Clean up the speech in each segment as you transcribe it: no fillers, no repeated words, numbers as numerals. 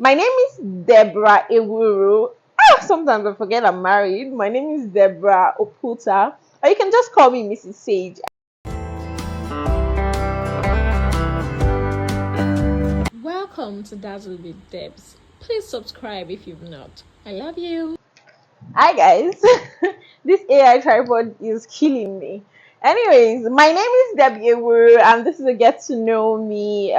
My name is Deborah Ewuru. Sometimes I forget I'm married. My name is Deborah Oputa, or you can just call me Mrs. Sage. Welcome to Dazzle with Debs. Please subscribe if you've not. I love you. Hi guys, this AI tripod is killing me. Anyways, my name is Debbie Ewuru, and this is a get to know me.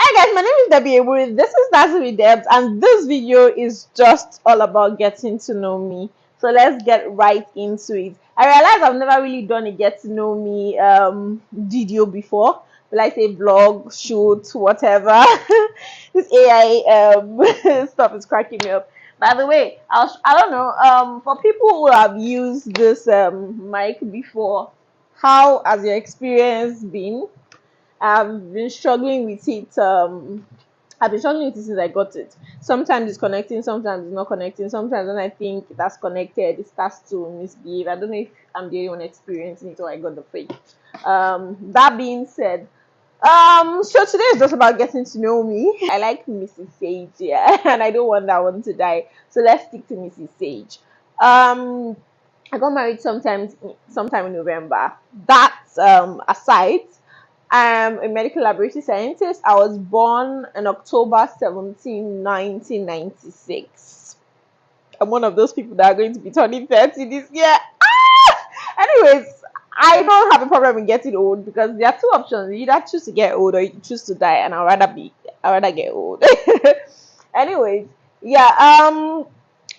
Hi guys, my name is Debbie Ewuru. This is Dazzle with Debs, and this video is just all about getting to know me. So let's get right into it. I realize I've never really done a get to know me video before. Like say vlog, shoot, whatever. This AI stuff is cracking me up. By the way, I don't know, for people who have used this mic before, how has your experience been? I've been struggling with it. I've been struggling with it since I got it. Sometimes it's connecting, sometimes it's not connecting. Sometimes when I think that's connected, it starts to misbehave. I don't know if I'm the only one experiencing it or I got the fake. That being said, so today is just about getting to know me. I like Mrs. Sage, yeah, and I don't want that one to die. So let's stick to Mrs. Sage. Um, I got married sometime in November. That aside, I'm a medical laboratory scientist. I was born on October 17, 1996. I'm one of those people that are going to be turning 30 this year. Anyways, I don't have a problem with getting old because there are two options. You either choose to get old or you choose to die, and I'd rather get old. Anyways, yeah, I'm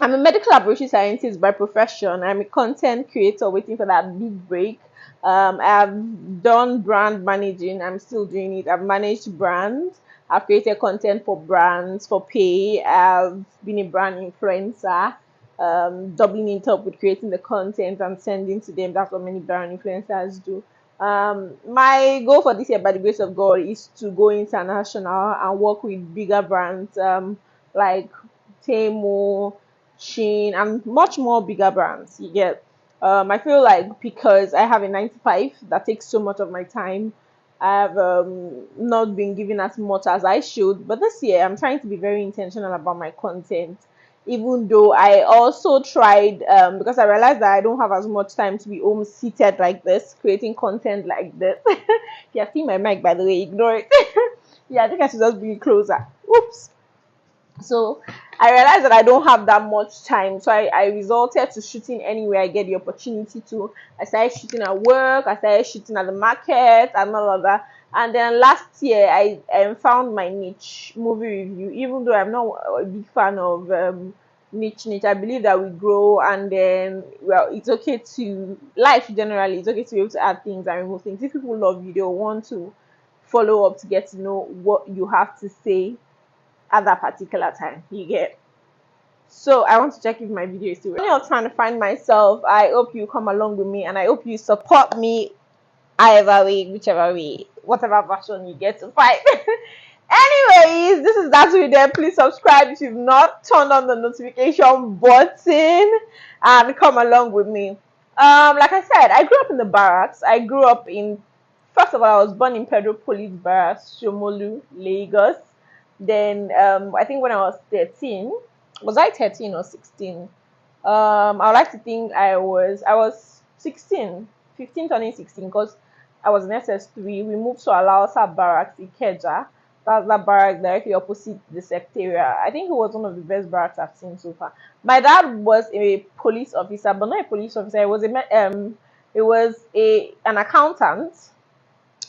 a medical laboratory scientist by profession. I'm a content creator waiting for that big break. I've done brand managing. I'm still doing it. I've managed brands. I've created content for brands for pay. I've been a brand influencer, doubling it up with creating the content and sending to them. That's what many brand influencers do. My goal for this year, by the grace of God, is to go international and work with bigger brands like Temu, Shein, and much more bigger brands. You get. I feel like because I have a 9 to 5 that takes so much of my time, I've not been given as much as I should. But this year, I'm trying to be very intentional about my content. Even though I also tried, because I realized that I don't have as much time to be home seated like this, creating content like this. Yeah, see my mic, by the way, ignore it. Yeah, I think I should just bring it closer. Oops. So I realized that I don't have that much time. So I resorted to shooting anywhere I get the opportunity to. I started shooting at work, I started shooting at the market and all of that. And then last year I found my niche, movie review. Even though I'm not a big fan of niche, I believe that we grow, and then well, it's okay to life generally. It's okay to be able to add things and remove things. If people love you, they'll want to follow up to get to know what you have to say at that particular time. You get. So I want to check if my video is still working. I'm trying to find myself. I hope you come along with me, and I hope you support me either way, whichever way, whatever version you get to find. Anyways, this is That's With Them. Please subscribe if you've not turned on the notification button and come along with me. Like I said, I grew up in the barracks. I grew up in, first of all, I was born in Pedro Police Barracks, Shomolu, Lagos. Then I think when I was 13, was I 13 or 16? I would like to think I was 16, 15 turning 16, because I was in SS3. We moved to Alausa Barracks in Keja. That's that barrack directly opposite the secretariat. I think it was one of the best barracks I've seen so far. My dad was a police officer, but not a police officer. It was a an accountant,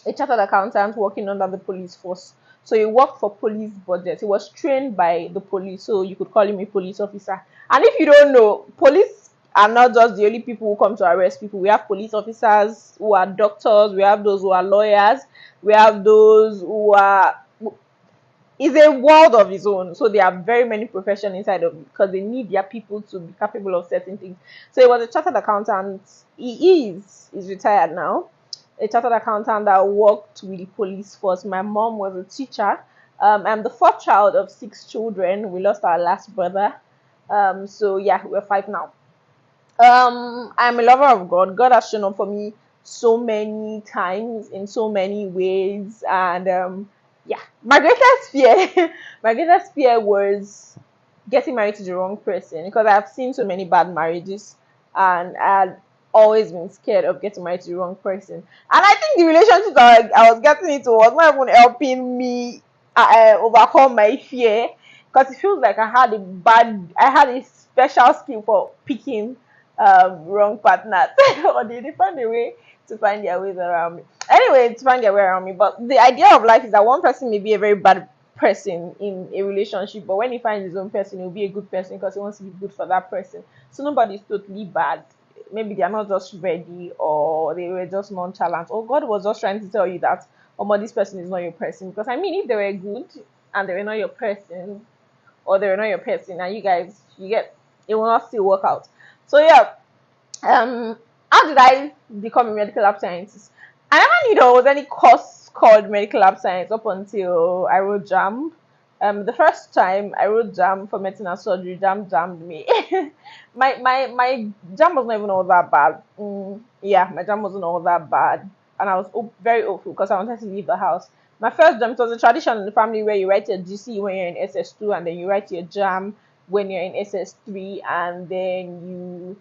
a chartered accountant working under the police force. So he worked for police budget. He was trained by the police, so you could call him a police officer. And if you don't know, police are not just the only people who come to arrest people. We have police officers who are doctors, we have those who are lawyers, we have those who are, is a world of its own. So there are very many professions inside of it because they need their people to be capable of certain things. So he was a chartered accountant. He's retired now. A chartered accountant that worked with the police force. My mom was a teacher. I'm the fourth child of 6 children. We lost our last brother. So yeah, we're 5 now. I'm a lover of God. God has shown up for me so many times in so many ways, and Yeah, my greatest fear, my greatest fear was getting married to the wrong person because I've seen so many bad marriages, and I had always been scared of getting married to the wrong person. And I think the relationship that I was getting into was not even helping me overcome my fear, because it feels like I had a special skill for picking wrong partners, or they find a way to find their ways around me. Anyway, to find their way around me. But the idea of life is that one person may be a very bad person in a relationship, but when he finds his own person, he'll be a good person because he wants to be good for that person. So nobody's totally bad. Maybe they are not just ready, or they were just nonchalant, or God was just trying to tell you that, oh, but this person is not your person. Because I mean, if they were good and they were not your person, or they were not your person, and you get, it will not still work out. So yeah, how did I become a medical lab scientist? I never knew there was any course called medical lab science up until I wrote JAM. The first time I wrote JAM for medicine and surgery, JAM jammed me. My JAM was not even all that bad. Yeah, my JAM wasn't all that bad, and I was very hopeful because I wanted to leave the house. My first JAM, it was a tradition in the family where you write your GC when you're in SS2, and then you write your JAM when you're in SS3, and then you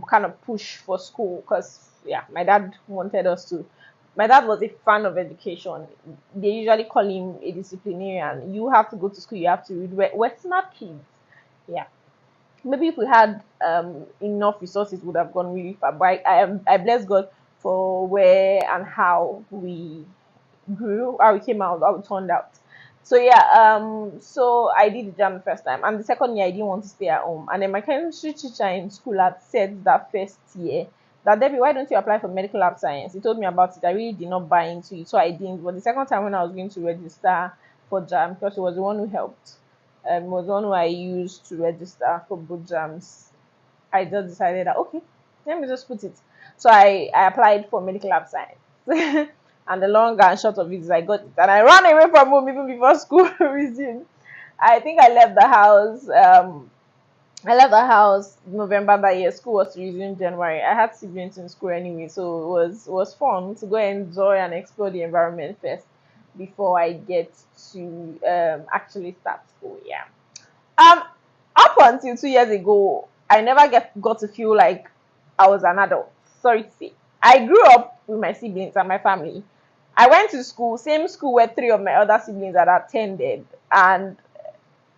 kind of push for school, because yeah, my dad wanted us to. My dad was a fan of education. They usually call him a disciplinarian. You have to go to school, you have to read. We're smart kids. Yeah, maybe if we had enough resources, would have gone really far. But I bless God for where and how we grew, how we came out, how we turned out. So yeah, so I did the jam the first time, and the second year I didn't want to stay at home. And then my chemistry teacher in school had said that first year that, Debbie, why don't you apply for medical lab science? He told me about it. I really did not buy into it, so I didn't. But the second time when I was going to register for jam, because he was the one who helped, was the one who I used to register for both jams, I just decided that, okay, let me just put it. So I applied for medical lab science. And the long and short of it is I got it. And I ran away from home even before school resumed. I think I left the house. November that year. School was to resume January. I had siblings in school anyway, so it was fun to go enjoy and explore the environment first before I get to actually start school. Yeah. Um, Up until 2 years ago, I never got to feel like I was an adult. Sorry to say. I grew up with my siblings and my family. I went to school, same school where three of my other siblings had attended, and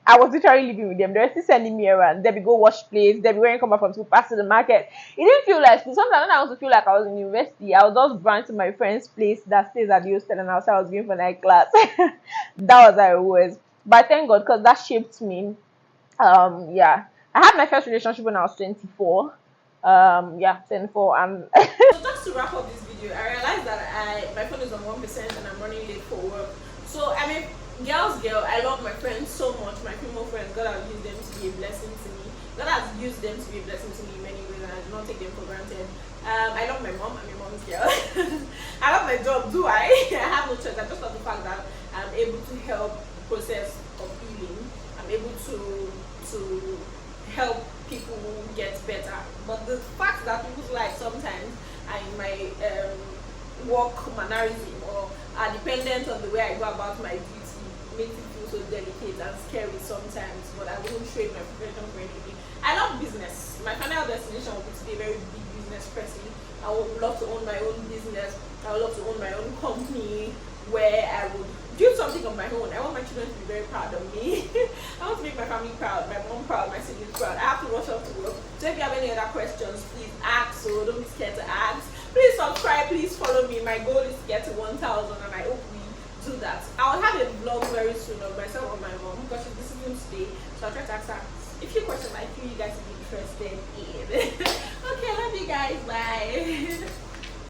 I was literally living with them. They were still sending me around. They be go wash plates. They be when you come back from school, pass to the market. It didn't feel like school. Sometimes when I also feel like I was in university, I would just run to my friend's place that stays at the hostel, and I was going for night class. That was how it was. But thank God, because that shaped me. Yeah, I had my first relationship when I was 24. Yeah, 24, and So just to wrap up this video, I realized that my phone is on 1% and I'm running late for work. So I'm a girl's girl. I love my friends so much. My female friends, God has used them to be a blessing to me. God has used them to be a blessing to me in many ways, and I do not take them for granted. I love my mom. I'm a mom's girl. I love my job. Do I? I have no choice. I just love the fact that I'm able to help the process of healing. I'm able to help people get better. But the fact that people's lives sometimes are in my work mannerism or are dependent on the way I go about my duty makes it feel so delicate and scary sometimes. But I won't trade my profession for anything. I love business. My final destination would be to be a very big business person. I would love to own my own business. I would love to own my own company where I would do something of my own. I want my children to be very proud of me. I want to make my family proud, my mom proud, my siblings proud. I have to rush off to work. So if you have any other questions, please ask. So don't be scared to ask. Please subscribe. Please follow me. My goal is to get to 1,000, and I hope we do that. I'll have a vlog very soon of myself or my mom because she's listening today. So I'll try to ask her a few questions I feel you guys would be interested in. Okay, love you guys. Bye.